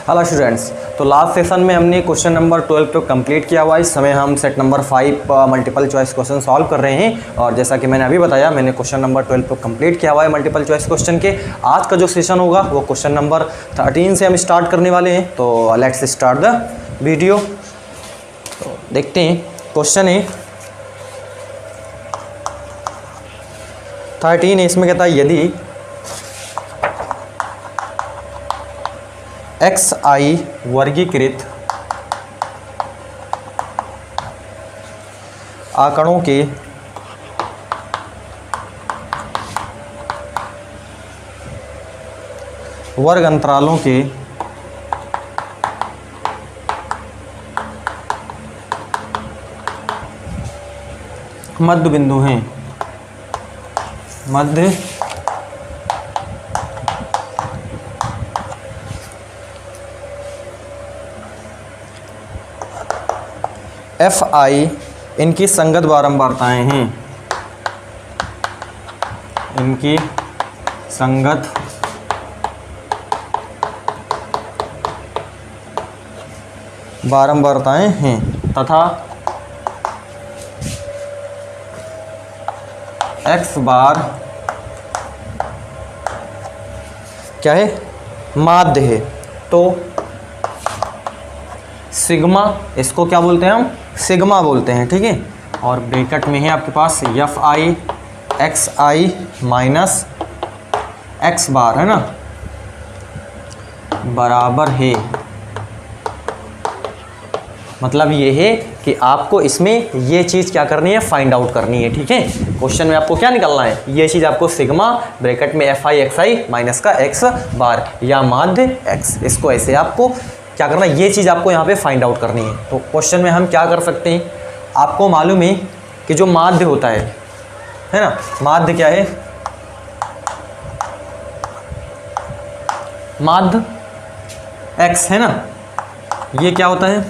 Hello students, तो last session में हमने क्वेश्चन नंबर 12 तो कंप्लीट किया हुआ है। इस समय हम set number 5 multiple choice question solve कर रहे हैं। और जैसा कि मैंने अभी बताया, मैंने क्वेश्चन नंबर 12 तो कंप्लीट किया हुआ है मल्टीपल चॉइस क्वेश्चन के। आज का जो सेशन होगा वो क्वेश्चन नंबर 13 से हम स्टार्ट करने वाले हैं। तो लेट्स स्टार्ट द वीडियो। तो देखते हैं, क्वेश्चन है 13 है, इसमें कहता है यदि xi वर्गीकृत आंकड़ों के वर्ग अंतरालों के मध्य बिंदु हैं, मध्य fi इनकी संगत बारंबारताएं हैं, इनकी संगत बारंबारताएं हैं तथा x बार क्या है, माध्य है। तो सिग्मा, इसको क्या बोलते हैं हम, सिग्मा बोलते हैं, ठीक है। और ब्रैकेट में है आपके पास fi xi माइनस x बार, है ना, बराबर है। मतलब ये है कि आपको इसमें ये चीज़ क्या करनी है, फाइंड आउट करनी है, ठीक है। क्वेश्चन में आपको क्या निकालना है, ये चीज़ आपको सिग्मा ब्रैकेट में fi xi माइनस का x बार या माध्य x, इसको ऐसे आपको क्या करना है, ये चीज़ आपको यहाँ पे फाइंड आउट करनी है। तो क्वेश्चन में हम क्या कर सकते हैं, आपको मालूम है कि जो माध्य होता है ना, माध्य क्या है, माध्य x है ना, ये क्या होता है,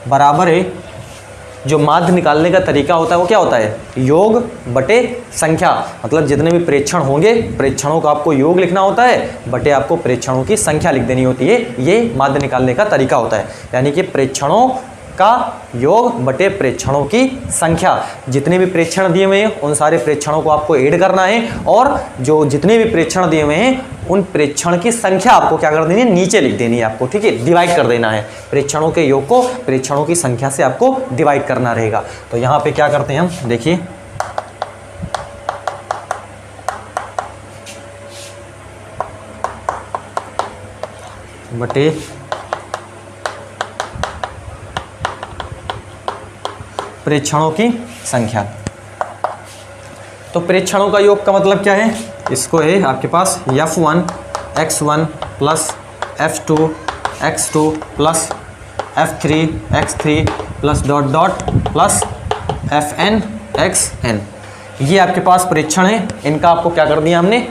बराबर है, जो माध्य निकालने का तरीका होता है वो क्या होता है, योग बटे संख्या। मतलब जितने भी प्रेक्षण होंगे, प्रेक्षणों का आपको योग लिखना होता है, बटे आपको प्रेक्षणों की संख्या लिख देनी होती है। ये माध्य निकालने का तरीका होता है, यानी कि प्रेक्षणों का योग बटे प्रेक्षणों की संख्या। जितने भी प्रेक्षण दिए हुए हैं उन सारे प्रेक्षणों को आपको ऐड करना है, और जो जितने भी प्रेक्षण दिए हुए हैं उन प्रेक्षण की संख्या आपको क्या कर देनी है, नीचे लिख देनी है आपको, ठीक है। डिवाइड कर देना है, प्रेक्षणों के योग को प्रेक्षणों की संख्या से आपको डिवाइड करना रहेगा। तो यहाँ पे क्या करते हैं हम, देखिए बटे प्रेक्षणों की संख्या। तो प्रेक्षणों का योग का मतलब क्या है, इसको है आपके पास f1 x1 plus f2 x2 plus f3 x3 plus dot dot plus fn xn। ये आपके पास प्रेक्षण है, इनका आपको क्या कर दिया हमने,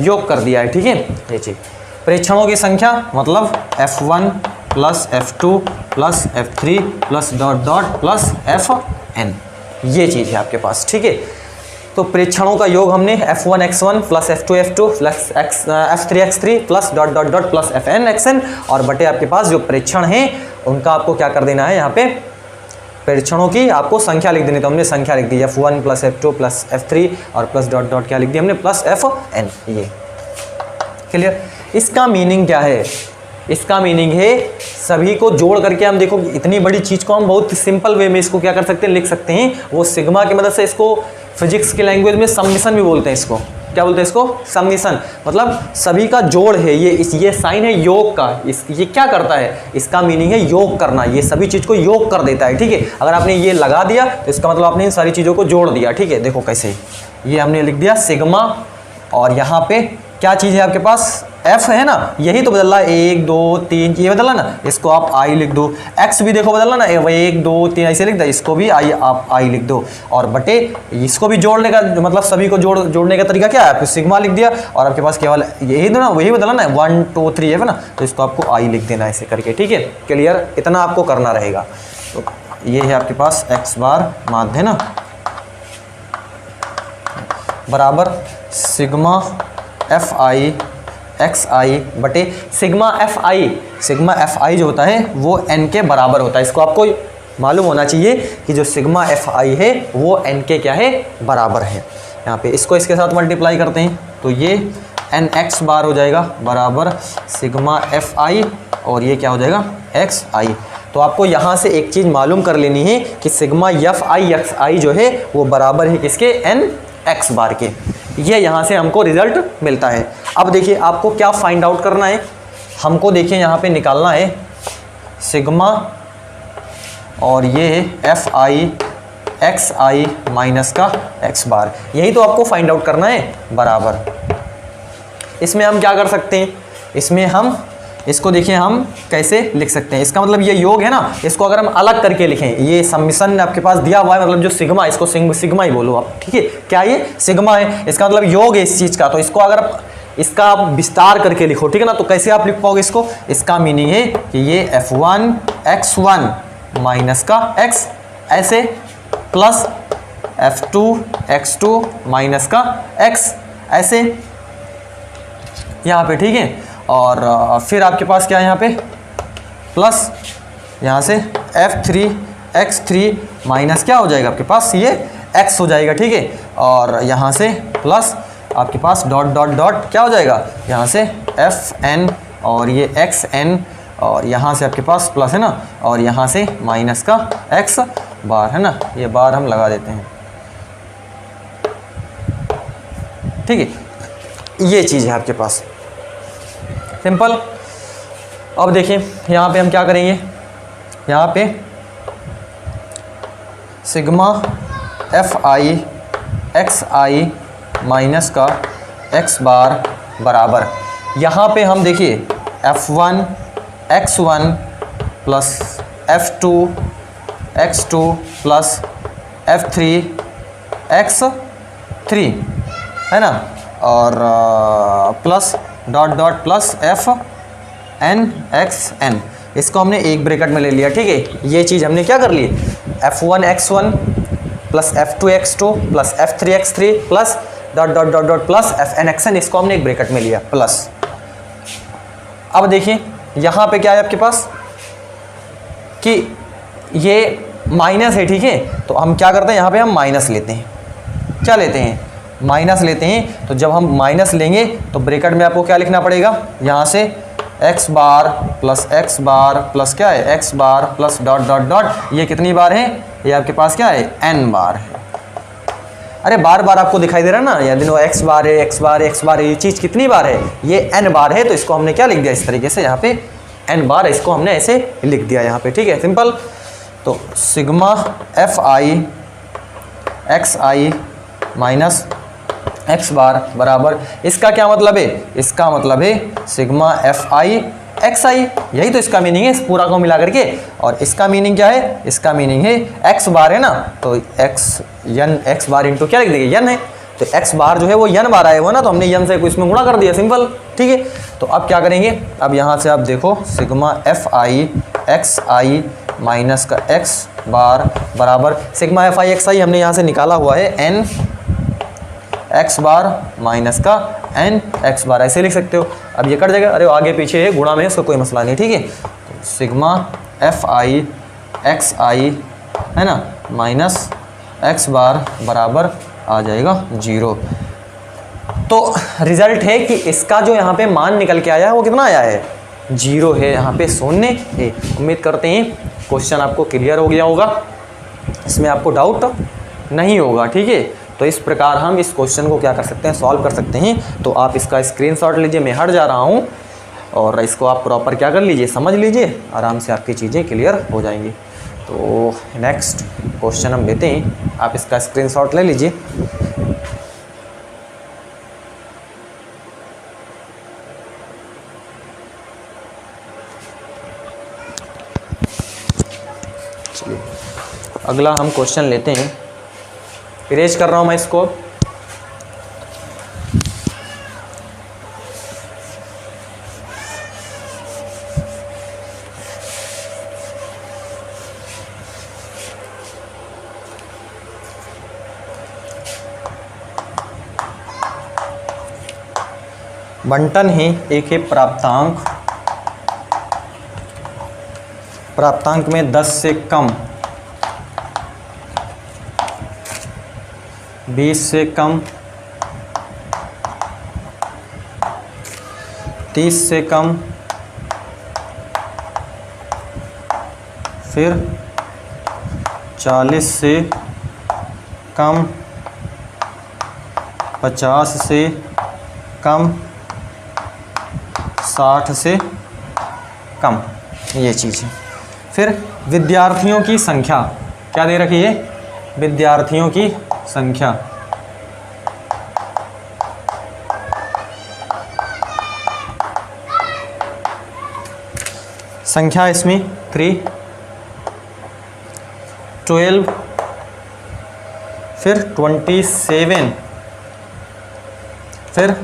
योग कर दिया है, ठीक है। ये चीज प्रेक्षणों की संख्या मतलब f1 plus f2 plus f3 plus dot dot plus fn, ये चीज़ है आपके पास, ठीक है। तो प्रेक्षणों का योग हमने f1 x1 plus f2 f2 plus f3 x3 plus dot dot dot plus fn xn, और बटे आपके पास जो प्रेक्षण हैं उनका आपको क्या कर देना है, यहाँ पे प्रेक्षणों की आपको संख्या लिख देनी। तो हमने संख्या लिख दी f1 plus f2 plus f3 और प्लस डॉट डॉट क्या लिख दी हमने, प्लस fn। ये क्लियर। इसका मीनिंग क्या है, इसका मीनिंग है सभी को जोड़ करके हम देखो, इतनी बड़ी चीज़ को हम बहुत सिंपल वे में इसको क्या कर सकते हैं, लिख सकते हैं। वो सिग्मा की मदद से, इसको फिजिक्स की लैंग्वेज में सम्मिशन भी बोलते हैं, इसको क्या बोलते हैं, इसको सम्मिशन। मतलब सभी का जोड़ है, ये साइन है योग का, ये क्या करता है, इसका मीनिंग है योग करना, ये सभी चीज़ को योग कर देता है, ठीक है। अगर आपने ये लगा दिया तो इसका मतलब आपने इन सारी चीज़ों को जोड़ दिया, ठीक है। देखो कैसे, ये हमने लिख दिया सिग्मा, और यहाँ पे क्या चीज़ है आपके पास, f है ना, यही तो बदल रहा है, 1 2 3 ये बदला ना, इसको आप i लिख दो। x भी देखो बदलना ना, 1 2 3 ऐसे लिख दो, इसको भी i आप i लिख दो, और बटे इसको भी जोड़ने का मतलब सभी को जोड़ने का तरीका क्या है, आपको सिग्मा लिख दिया, और आपके पास केवल यही दो ना, वही बदला ना, 1 2 3 है ना, तो इसको आपको i लिख देना ऐसे करके, ठीक है। क्लियर, इतना आपको करना रहेगा। तो ये है आपके पास x बार माध्य ना, बराबर सिग्मा fi एक्स आई बटे सिग्मा एफ आई। सिग्मा एफ आई जो होता है वो एन के बराबर होता है। इसको आपको मालूम होना चाहिए कि जो सिग्मा एफ आई है वो एन के क्या है, बराबर है। यहाँ पे इसको इसके साथ मल्टीप्लाई करते हैं तो ये एन एक्स बार हो जाएगा बराबर सिग्मा एफ आई, और ये क्या हो जाएगा एक्स आई। तो आपको यहाँ से एक चीज़ मालूम कर लेनी है कि सिग्मा एफ आई एक्स आई जो है वो बराबर है किसके, एन एक्स बार के। ये यहाँ से हमको रिजल्ट मिलता है। अब देखिए आपको क्या फाइंड आउट करना है, हमको देखिए यहाँ पे निकालना है सिग्मा और ये F i x i minus का एक्स बार, यही तो आपको फाइंड आउट करना है बराबर। इसमें हम क्या कर सकते हैं, इसमें हम इसको देखिए हम कैसे लिख सकते हैं। इसका मतलब ये योग है ना, इसको अगर हम अलग करके लिखें, ये समिशन आपके पास दिया हुआ है, मतलब जो सिग्मा, इसको सिग्मा ही बोलो आप, ठीक है। क्या ये सिग्मा है, इसका मतलब योग है इस चीज़ का। तो इसको अगर आप इसका आप विस्तार करके लिखो, ठीक है ना, तो कैसे आप लिख पाओगे इसको, इसका मीनिंग है कि ये f1 x1 माइनस का x ऐसे प्लस f2 x2 माइनस का x ऐसे यहाँ पे, ठीक है। और फिर आपके पास क्या है यहाँ पे प्लस यहाँ से f3 x3 माइनस क्या हो जाएगा आपके पास ये x हो जाएगा, ठीक है। और यहाँ से प्लस आपके पास डॉट डॉट डॉट क्या हो जाएगा यहाँ से fn और ये xn, और यहाँ से आपके पास प्लस है ना, और यहाँ से माइनस का x बार है ना, ये बार हम लगा देते हैं, ठीक है। ये चीज़ है आपके पास, सिंपल। अब देखिए यहाँ पे हम क्या करेंगे, यहाँ पे sigma f i x i minus का एक्स बार बराबर, यहाँ पे हम देखिए f1 x1 plus f2 x2 plus f3 x3 है ना, और plus dot dot plus F N X N, इसको हमने एक ब्रैकेट में ले लिया, ठीक है। ये चीज़ हमने क्या कर ली, f1 x1 plus f2 x2 plus f3 x3 plus dot dot dot dot plus fn xn, इसको हमने एक ब्रैकेट में लिया प्लस। अब देखिए यहाँ पे क्या है आपके पास कि ये माइनस है, ठीक है। तो हम क्या करते हैं, यहाँ पे हम माइनस लेते हैं, क्या लेते हैं, माइनस लेते हैं। तो जब हम माइनस लेंगे तो ब्रैकेट में आपको क्या लिखना पड़ेगा, यहाँ से x बार प्लस क्या है x बार प्लस डॉट डॉट डॉट, ये कितनी बार है, ये आपके पास क्या है n बार है। अरे बार बार आपको दिखाई दे रहा है ना, या दिनों x बार है x बार x बार है, ये चीज़ कितनी बार है, ये n बार है। तो इसको हमने क्या लिख दिया इस तरीके से, यहाँ पे n बार, इसको हमने ऐसे लिख दिया यहाँ पे, ठीक है, सिंपल। तो sigma f i x i minus x bar बराबर, इसका क्या मतलब है, इसका मतलब है sigma f i x i, यही तो इसका मीनिंग है इस पूरा को मिला करके। और इसका मीनिंग क्या है, इसका मीनिंग है एक्स बार है ना, तो एक्स यन एक्स बार इंटू क्या लिख देंगे, यन है। तो एक्स बार जो है वो यन बार आया हुआ ना, तो हमने यन से इसमें गुणा कर दिया, सिंपल, ठीक है। तो अब क्या करेंगे, अब यहाँ से आप देखो sigma f i x i minus का एक्स बार बराबर सिग्मा एफ आई एक्स आई हमने यहाँ से निकाला हुआ है एन एक्स बार माइनस का एन एक्स बार, ऐसे लिख सकते हो। अब ये कट जाएगा, अरे आगे पीछे है, गुणा में इसका कोई मसला नहीं, ठीक है। तो सिग्मा एफ आई एक्स आई है ना माइनस एक्स बार बराबर आ जाएगा 0। तो रिजल्ट है कि इसका जो यहाँ पे मान निकल के आया है वो कितना आया है, 0 है, यहाँ पे शून्य है। उम्मीद करते हैं क्वेश्चन आपको क्लियर हो गया होगा, इसमें आपको डाउट नहीं होगा, ठीक है। तो इस प्रकार हम इस क्वेश्चन को क्या कर सकते हैं, सॉल्व कर सकते हैं। तो आप इसका स्क्रीनशॉट लीजिए, मैं हट जा रहा हूँ, और इसको आप प्रॉपर क्या कर लीजिए, समझ लीजिए, आराम से आपकी चीज़ें क्लियर हो जाएंगी। तो नेक्स्ट क्वेश्चन हम लेते हैं, आप इसका स्क्रीनशॉट ले लीजिए। चलिए अगला हम क्वेश्चन लेते हैं, इरेज कर रहा हूँ मैं इसको। बंटन ही एक है प्राप्तांक, प्राप्तांक में 10 से कम, 20 से कम, 30 से कम, फिर 40 से कम, 50 से कम, 60 से कम, ये चीज़ है। फिर विद्यार्थियों की संख्या क्या दे रखी है, विद्यार्थियों की संख्या संख्या इसमें 3, 12, फिर 27, फिर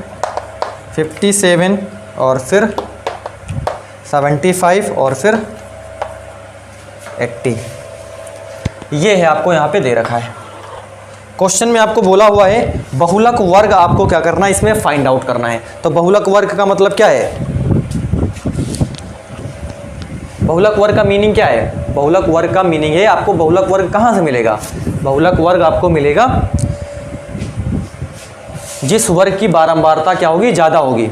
57 और फिर 75 और फिर 80, ये है आपको यहाँ पे दे रखा है। क्वेश्चन में आपको बोला हुआ है बहुलक वर्ग आपको क्या करना है, इसमें फाइंड आउट करना है। तो बहुलक वर्ग का मतलब क्या है, बहुलक वर्ग का मीनिंग क्या है, बहुलक वर्ग का मीनिंग है आपको बहुलक वर्ग कहाँ से मिलेगा, बहुलक वर्ग आपको मिलेगा जिस वर्ग की बारंबारता क्या होगी, ज़्यादा होगी,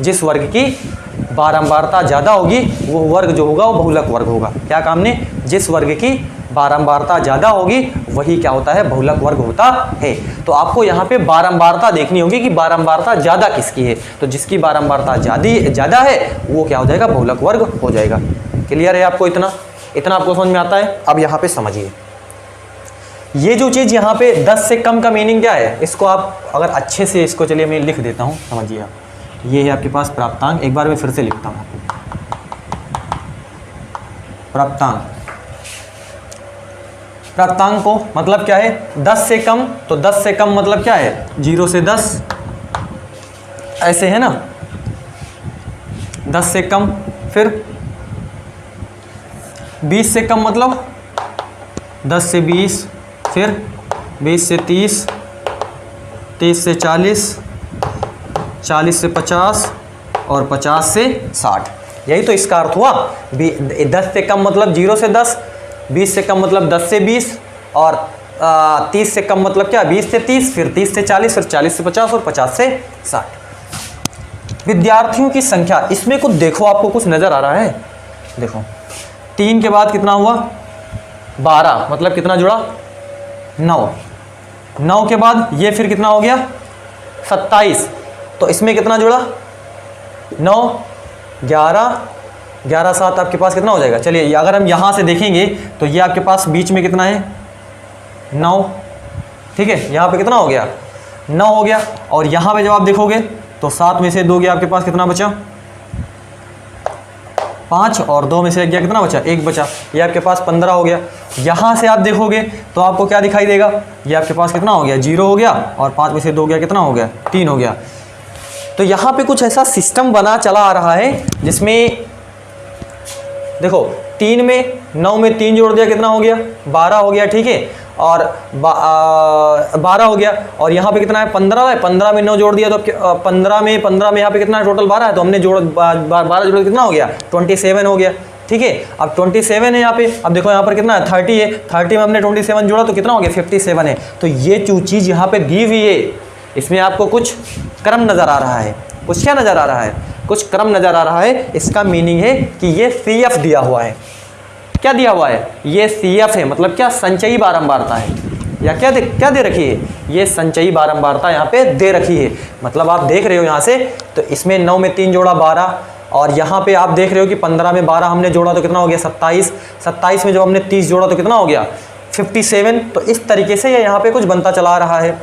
जिस वर्ग की बारंबारता ज़्यादा होगी वो वर्ग जो होगा वो बहुलक वर्ग होगा। क्या काम ने, जिस वर्ग की बारंबारता ज़्यादा होगी वही क्या होता है, बहुलक वर्ग होता है। तो आपको यहाँ पे बारंबारता देखनी होगी कि बारंबारता ज़्यादा किसकी है, तो जिसकी बारंबारता ज़्यादा है वो क्या हो जाएगा, बहुलक वर्ग हो जाएगा। क्लियर है आपको, इतना आपको समझ में आता है। अब यहाँ पे समझिए, ये जो चीज़ यहाँ पे 10 से कम का मीनिंग क्या है, इसको आप अगर अच्छे से इसको चलिए मैं लिख देता हूँ, समझिए आप। ये है आपके पास प्राप्तांक, एक बार मैं फिर से लिखता हूँ प्राप्तांक। प्राप्तांक को मतलब क्या है, 10 से कम, तो 10 से कम मतलब क्या है, 0 से 10 ऐसे है ना, 10 से कम, फिर 20 से कम मतलब 10 से 20, फिर 20 से 30, 30 से 40, 40 से 50 और 50 से 60, यही तो इसका अर्थ हुआ। 10 से कम मतलब 0 से 10, 20 से कम मतलब 10 से 20 और 30 से कम मतलब क्या, 20 से 30, फिर 30 से 40, फिर 40 से 50 और 50 से 60। विद्यार्थियों की संख्या, इसमें कुछ देखो, आपको कुछ नज़र आ रहा है, देखो 3 के बाद कितना हुआ, 12 मतलब कितना जुड़ा, 9, 9 के बाद ये फिर कितना हो गया, 27, तो इसमें कितना जुड़ा, 9, 11, 11 7 आपके पास कितना हो जाएगा। चलिए अगर हम यहाँ से देखेंगे तो ये आपके पास बीच में कितना है, 9, ठीक है, यहाँ पे कितना हो गया, 9 हो गया। और यहाँ पे जब आप देखोगे तो 7 में से 2 गया, आपके पास कितना बचा, 5, और 2 में से 1 गया, कितना बचा, 1 बचा, ये आपके पास 15 हो गया। यहाँ से आप देखोगे तो आपको क्या दिखाई देगा, ये आपके पास कितना हो गया, 0 हो गया, और 5 में से 2 गया, कितना हो गया, 3 हो गया। तो यहाँ पे कुछ ऐसा सिस्टम बना चला आ रहा है जिसमें देखो 3 में 9 में 3 जोड़ दिया, कितना हो गया, 12 हो गया, ठीक है, और 12 हो गया। और यहाँ पे कितना है, 15 है, 15 में 9 जोड़ दिया तो 15 में यहाँ पे कितना है, टोटल 12 है, तो हमने 12 जोड़ कितना हो गया, 27 हो गया, ठीक है। अब 27 है यहाँ पे, अब देखो यहाँ पर कितना है, 30 है, 30 में हमने 27 जोड़ा तो कितना हो गया, 57 है। तो ये जो चीज़ यहाँ पे दी हुई है, इसमें आपको कुछ क्रम नज़र आ रहा है, कुछ क्या नज़र आ रहा है, कुछ क्रम नज़र आ रहा है। इसका मीनिंग है कि ये CF दिया हुआ है, क्या दिया हुआ है, ये CF है, मतलब क्या, संचयी बारंबारता है, या क्या दे रखी है, ये संचयी बारंबारता यहाँ पे दे रखी है। मतलब आप देख रहे हो यहाँ से, तो इसमें 9 में 3 जोड़ा 12, और यहाँ पे आप देख रहे हो कि 15 में 12 हमने जोड़ा तो कितना हो गया, 27, 27 में जब हमने 30 जोड़ा तो कितना हो गया, 57। तो इस तरीके से ये यहाँ पे कुछ बनता चला रहा है,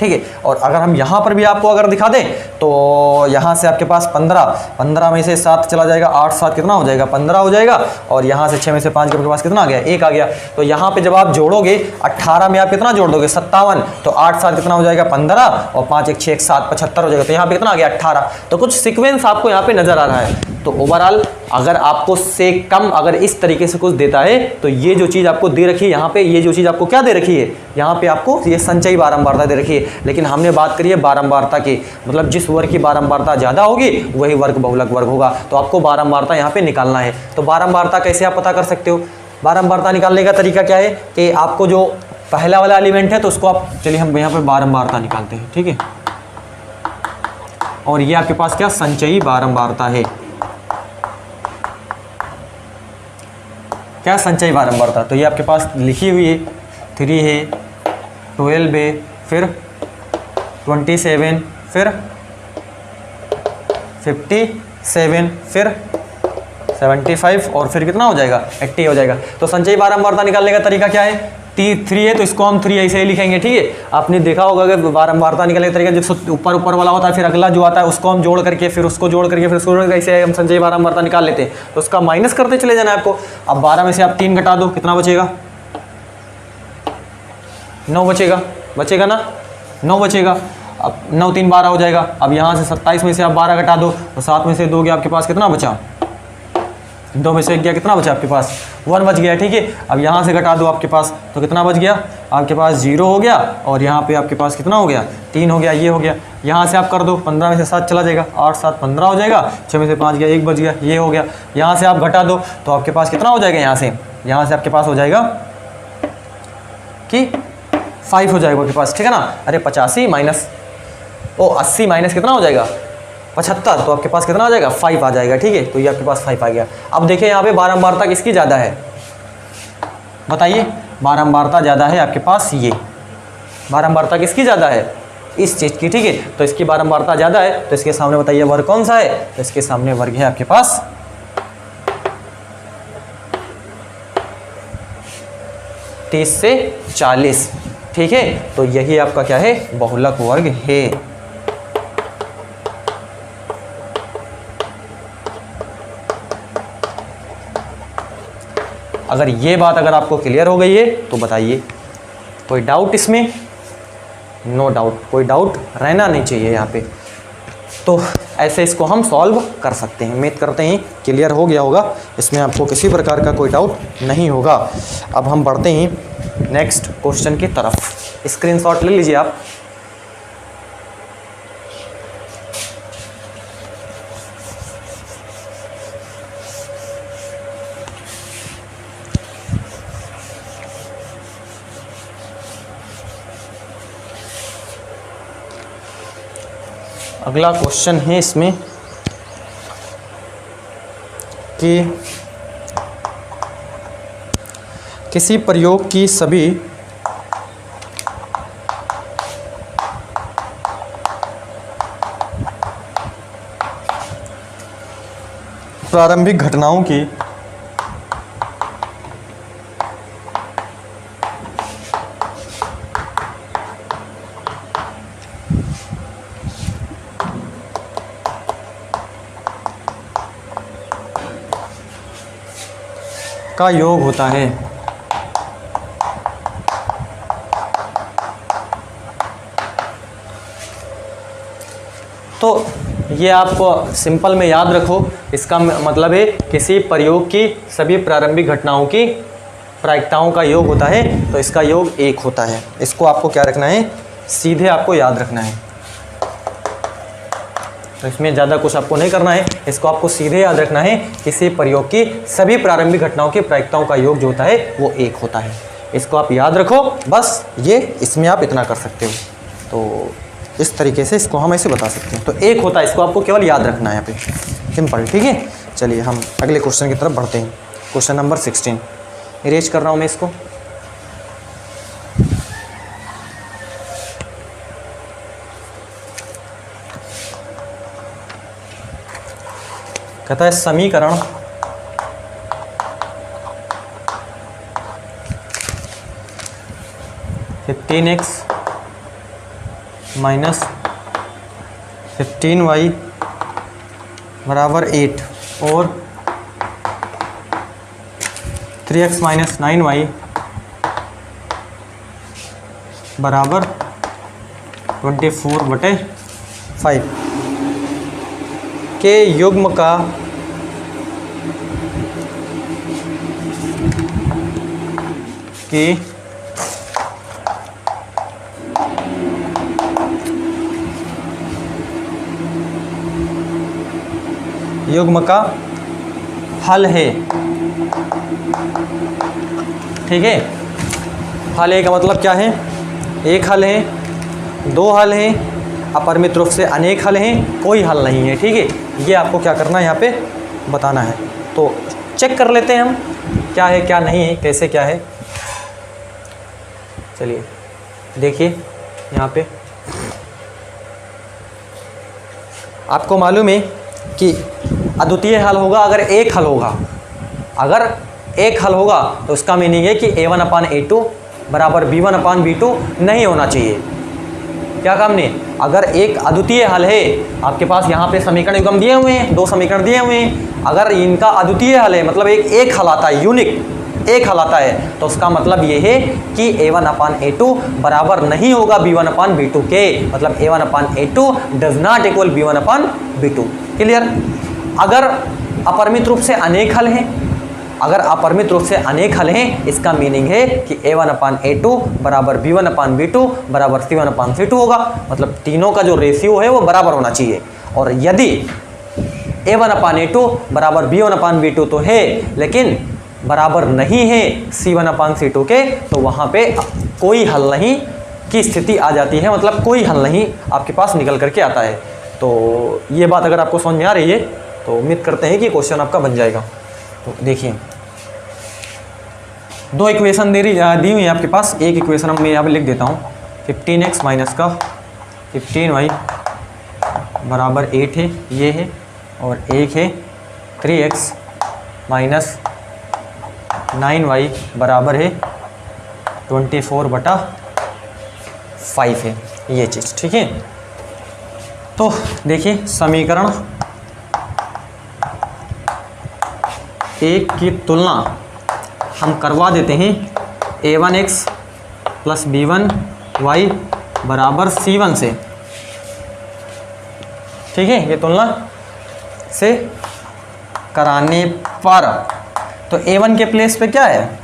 ठीक है। और अगर हम यहाँ पर भी आपको अगर दिखा दें तो यहाँ से आपके पास 15 में से 7 चला जाएगा, 8 7 कितना हो जाएगा, 15 हो जाएगा। और यहाँ से 6 में से 5 के पास कितना आ गया, 1 आ गया। तो यहाँ पे जब आप जोड़ोगे 18 में आप कितना जोड़ दोगे, 57, तो 8 7 कितना हो जाएगा, 15, और 5 1 6 1 7 75 हो जाएगा। तो यहाँ पे कितना आ गया, 18। तो कुछ सीक्वेंस आपको यहाँ पे नजर आ रहा है। तो ओवरऑल अगर आपको से कम अगर इस तरीके से कुछ देता है तो ये जो चीज़ आपको दे रखी है यहाँ पे, ये जो चीज़ आपको क्या दे रखी है यहाँ पे, आपको ये संचयी बारंबारता दे रखी है। लेकिन हमने बात करी है बारंबारता की, मतलब जिस वर्ग की बारंबारता ज़्यादा होगी वही वर्ग बहुलक वर्ग होगा। तो आपको बारंबारता यहाँ पे निकालना है। तो बारंबारता कैसे आप पता कर सकते हो? बारंबारता निकालने का तरीका क्या है कि आपको जो पहला वाला एलिमेंट है तो उसको आप, चलिए हम यहाँ पे बारंबारता निकालते हैं, ठीक है। और ये आपके पास क्या संचयी बारंबारता है, क्या संचयी बारंबारता। तो ये आपके पास लिखी हुई है 3 है, 12 है, फिर 27, फिर 57, फिर 75 और फिर कितना हो जाएगा 80 हो जाएगा। तो संचयी बारंबारता निकालने का तरीका क्या है? 3 है तो इसको हम 3 ऐसे ही लिखेंगे, ठीक है। आपने देखा होगा कि बारंबारता निकालने का तरीका जो ऊपर वाला होता है, फिर अगला जो आता है उसको हम जोड़ करके, फिर उसको जोड़ करके, फिर उसको जोड़ करके ऐसे हम संचयी बारंबारता निकाल लेते हैं। तो उसका माइनस करते चले जाना है आपको। अब 12 में से आप 3 घटा दो, कितना बचेगा? 9 बचेगा, बचेगा ना, 9 बचेगा। अब 9 3 12 हो जाएगा। अब यहाँ से 27 में से आप 12 घटा दो तो 7 में से 2 गया, आपके पास कितना बचा? 2 में से 1 गया, कितना बचा आपके पास? 1 बच गया, ठीक है। अब यहाँ से घटा दो आपके पास तो कितना बच गया? आपके पास 0 हो गया और यहाँ पे आपके पास कितना हो गया? 3 हो गया, ये हो गया। यहाँ से आप कर दो, 15 में से 7 चला जाएगा, 8 7 15 हो जाएगा, 6 में से 5 गया, 1 बच गया, ये हो गया। यहाँ से आप घटा दो तो आपके पास कितना हो जाएगा? यहाँ से आपके पास हो जाएगा कि 5 हो जाएगा आपके पास, ठीक है ना। अरे 85 माइनस 80 माइनस कितना हो जाएगा? 75, तो आपके पास कितना आ जाएगा? 5 आ जाएगा, ठीक है। तो ये आपके पास 5 आ गया। अब देखिए यहाँ पे बारंबारता किसकी ज़्यादा है, बताइए। बारंबारता ज़्यादा है आपके पास, ये बारंबारता किसकी ज़्यादा है? इस चीज़ की, ठीक है। तो इसकी बारंबारता ज़्यादा है तो इसके सामने बताइए वर्ग कौन सा है? तो इसके सामने वर्ग है आपके पास 30 से 40, ठीक है। तो यही आपका क्या है? बहुलक वर्ग है। अगर ये बात अगर आपको क्लियर हो गई है तो बताइए, कोई डाउट इसमें? नो डाउट, कोई डाउट रहना नहीं चाहिए यहाँ पे। तो ऐसे इसको हम सॉल्व कर सकते हैं। उम्मीद करते हैं क्लियर हो गया होगा, इसमें आपको किसी प्रकार का कोई डाउट नहीं होगा। अब हम बढ़ते हैं नेक्स्ट क्वेश्चन की तरफ। स्क्रीनशॉट ले लीजिए आप। अगला क्वेश्चन है इसमें कि किसी प्रयोग की सभी प्रारंभिक घटनाओं की का योग होता है। तो ये आप सिंपल में याद रखो, इसका मतलब है किसी प्रयोग की सभी प्रारंभिक घटनाओं की प्रायिकताओं का योग होता है। तो इसका योग 1 होता है। इसको आपको क्या रखना है? सीधे आपको याद रखना है। तो इसमें ज़्यादा कुछ आपको नहीं करना है, इसको आपको सीधे याद रखना है। किसी प्रयोग की सभी प्रारंभिक घटनाओं की प्रायिकताओं का योग जो होता है वो 1 होता है। इसको आप याद रखो, बस ये इसमें आप इतना कर सकते हो। तो इस तरीके से इसको हम ऐसे बता सकते हैं। तो 1 होता है, इसको आपको केवल याद रखना है यहाँ पे, सिंपल, ठीक है। चलिए हम अगले क्वेश्चन की तरफ बढ़ते हैं। क्वेश्चन नंबर 16 इरेज कर रहा हूँ मैं इसको। कहता है समीकरण (15x माइनस 15y बराबर 8 और 3x माइनस 9y बराबर 24/5 के युग्म का कि युग्म का हल है। ठीक है, हल है का मतलब क्या है? एक हल है, दो हल है, अपरिमित रूप से अनेक हल हैं, कोई हल नहीं है। ठीक है, ये आपको क्या करना है यहाँ पे बताना है। तो चेक कर लेते हैं हम क्या है क्या नहीं है, कैसे क्या है। चलिए देखिए यहाँ पे आपको मालूम है कि अद्वितीय हल होगा अगर एक हल होगा। अगर एक हल होगा तो उसका मीनिंग है कि a1/a2 बराबर b1/b2 नहीं होना चाहिए। क्या काम नहीं? अगर एक अद्वितीय हल है, आपके पास यहाँ पे समीकरण युग्म दिए हुए हैं, दो समीकरण दिए हुए हैं, अगर इनका अद्वितीय हल है मतलब एक हल आता है, यूनिक एक हल आता है, तो उसका मतलब ये है कि a1/a2 बराबर नहीं होगा b1/b2 के। मतलब a1/a2 does not equal b1/b2। Clear? अगर अपरिमित रूप से अनेक हल हैं, अगर अपरिमित रूप से अनेक हल हैं, इसका मीनिंग है कि a1/a2 बराबर b1/b2 बराबर c1/c2 होगा। मतलब तीनों का जो रेशियो है वो बराबर होना चाहिए। और यदि a1/a2 बराबर b1/b2 तो है, लेकिन बराबर नहीं है c1/c2 के, तो वहाँ पे कोई हल नहीं की स्थिति आ जाती है। मतलब कोई हल नहीं आपके पास निकल करके आता है। तो ये बात अगर आपको समझ में आ रही है तो उम्मीद करते हैं कि क्वेश्चन आपका बन जाएगा। तो देखिए दो इक्वेशन दी हुई है आपके पास। एक इक्वेशन मैं यहाँ पे लिख देता हूँ, 15x माइनस का 15y बराबर 8 है, ये है। और एक है 3x माइनस 9y बराबर है 24/5 है, ये चीज़। ठीक है, तो देखिए समीकरण एक की तुलना हम करवा देते हैं a1x प्लस b1y बराबर c1 से। ठीक है, ये तुलना से कराने पर तो a1 के प्लेस पे क्या है?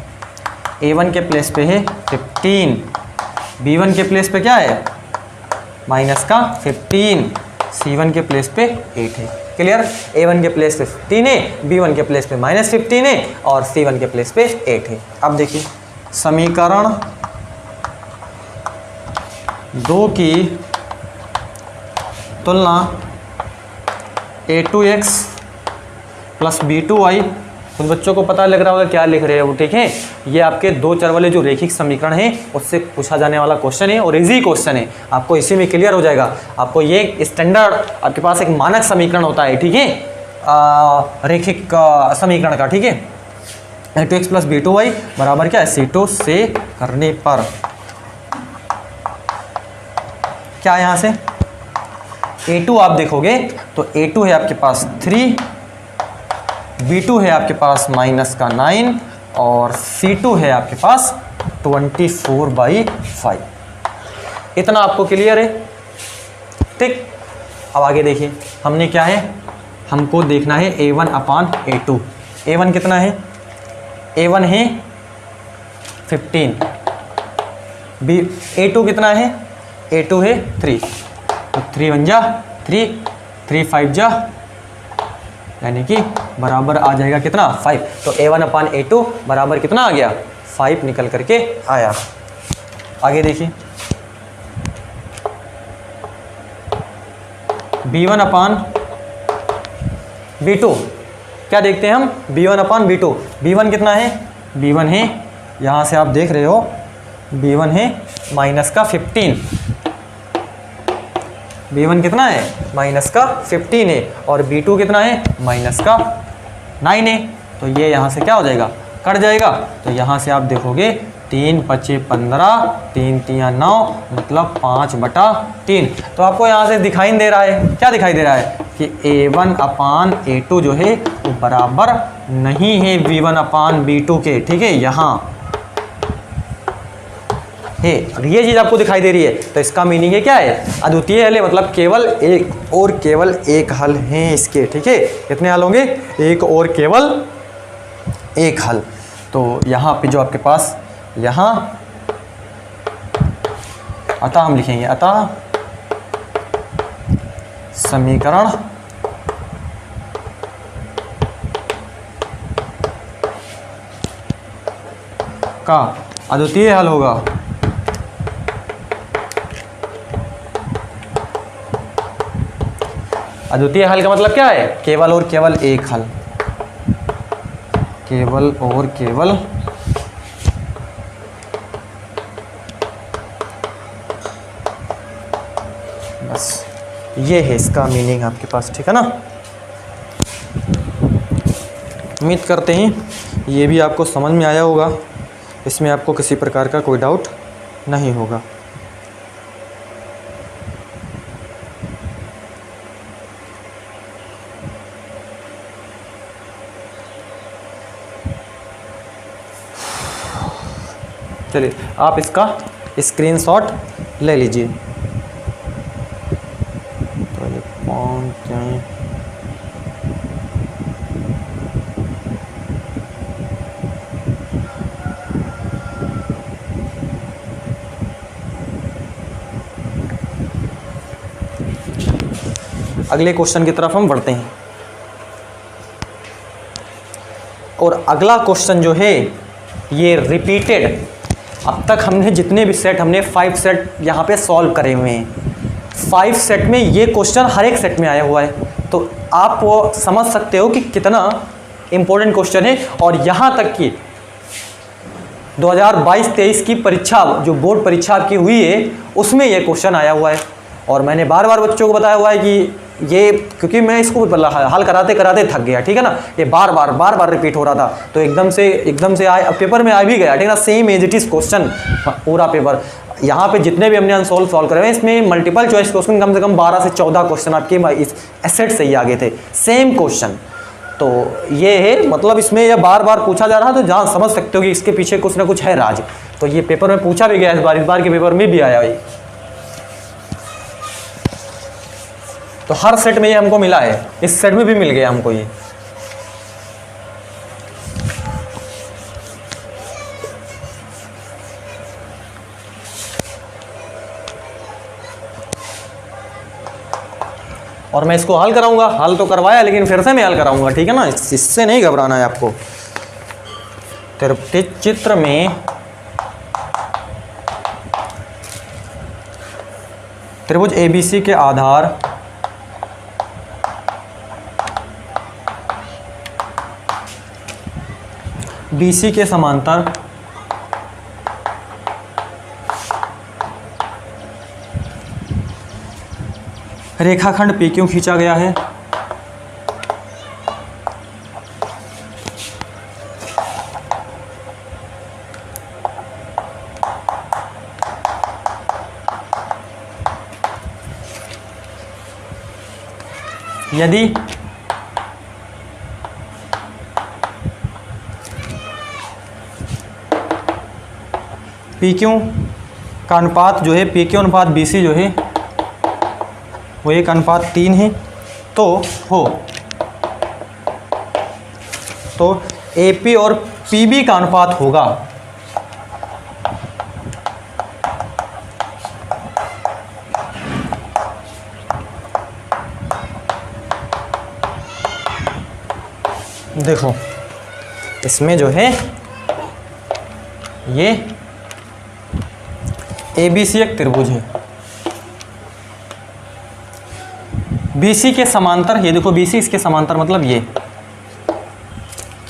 a1 के प्लेस पे है 15, b1 के प्लेस पे क्या है? माइनस का 15, c1 के प्लेस पे 8 है। क्लियर? a1 के प्लेस पे 15 है, b1 के प्लेस पे -15 है और c1 के प्लेस पे 8 है। अब देखिए समीकरण 2 की तुलना a2x प्लस b2y, उन बच्चों को पता लग रहा होगा क्या लिख रहे हैं वो। ठीक है, ये आपके दो चर वाले जो रेखिक समीकरण हैं उससे पूछा जाने वाला क्वेश्चन है और इजी क्वेश्चन है। आपको इसी में क्लियर हो जाएगा। आपको ये स्टैंडर्ड आपके पास एक मानक समीकरण होता है। ठीक है, रेखिक समीकरण का। ठीक है, a2x प्लस b2y बराबर क्या है? c2 से करने पर क्या है? यहाँ से a2 आप देखोगे तो a2 है आपके पास 3, b2 है आपके पास -9 और c2 है आपके पास 24/5। इतना आपको क्लियर है? ठीक, अब आगे देखिए हमने क्या है, हमको देखना है a1/a2। a1 कितना है? a1 है 15, a2 कितना है? a2 है 3। तो 3 1 जा 3, 3 5 जा, यानी कि बराबर आ जाएगा कितना? 5। तो a1/a2 बराबर कितना आ गया? 5 निकल करके आया। आगे देखिए b1/b2 क्या देखते हैं हम? b1/b2। b1 कितना है? b1 है, यहाँ से आप देख रहे हो b1 है माइनस का 15। b1 कितना है? माइनस का 15 है और b2 कितना है? माइनस का 9 है। तो ये यहाँ से क्या हो जाएगा? कट जाएगा। तो यहाँ से आप देखोगे 3 5 15, 3 3 9, मतलब 5/3। तो आपको यहाँ से दिखाई दे रहा है, क्या दिखाई दे रहा है? कि a1/a2 जो है वो बराबर नहीं है b1/b2 के। ठीक है, यहाँ है, ये चीज़ आपको दिखाई दे रही है। तो इसका मीनिंग है क्या है? अद्वितीय हल है, मतलब केवल एक और केवल एक हल है इसके। ठीक है, कितने हल होंगे? एक और केवल एक हल। तो यहाँ पे जो आपके पास यहाँ अतः हम लिखेंगे अतः समीकरण का अद्वितीय हल होगा। अद्वितीय हल का मतलब क्या है? केवल और केवल एक हल, केवल और केवल बस, ये है इसका मीनिंग आपके पास, ठीक है ना। उम्मीद करते हैं ये भी आपको समझ में आया होगा, इसमें आपको किसी प्रकार का कोई डाउट नहीं होगा। चलिए आप इसका स्क्रीनशॉट ले लीजिए। तो ये कौन क्या है? अगले क्वेश्चन की तरफ हम बढ़ते हैं, और अगला क्वेश्चन जो है ये रिपीटेड, अब तक हमने जितने भी सेट, हमने 5 सेट यहाँ पे सॉल्व करे हुए हैं। 5 सेट में ये क्वेश्चन हर एक सेट में आया हुआ है, तो आप वो समझ सकते हो कि कितना इम्पोर्टेंट क्वेश्चन है। और यहाँ तक कि 2022-23 की परीक्षा, जो बोर्ड परीक्षा आपकी हुई है, उसमें ये क्वेश्चन आया हुआ है। और मैंने बार बार बच्चों को बताया हुआ है कि ये, क्योंकि मैं इसको हल कराते कराते थक गया, ठीक है ना, ये बार बार रिपीट हो रहा था, तो एकदम से आए, पेपर में आ भी गया, ठीक है ना, same as it is question पूरा पेपर। यहाँ पे जितने भी हमने अनसॉल्व सॉल्व करे हैं, इसमें मल्टीपल चॉइस क्वेश्चन कम से कम 12 से 14 क्वेश्चन आपके इस एसेट से ही आगे थे, सेम क्वेश्चन। तो ये है, मतलब इसमें यह बार बार पूछा जा रहा है, तो जहाँ समझ सकते हो कि इसके पीछे कुछ ना कुछ है राज। तो ये पेपर में पूछा भी गया इस बार के पेपर में भी आया भाई। तो हर सेट में ये हमको मिला है, इस सेट में भी मिल गया हमको ये। और मैं इसको हल कराऊंगा, हल तो करवाया लेकिन फिर से मैं हल कराऊंगा, ठीक है ना, इससे नहीं घबराना है आपको। चित्र में त्रिभुज ABC के आधार BC के समांतर रेखाखंड PQ खींचा गया है। यदि PQ का अनुपात जो है, PQ अनुपात BC जो है वो 1:3 है, तो AP और PB का अनुपात होगा देखो, इसमें जो है ये ABC एक त्रिभुज है, BC के समांतर, ये देखो BC इसके समांतर, मतलब ये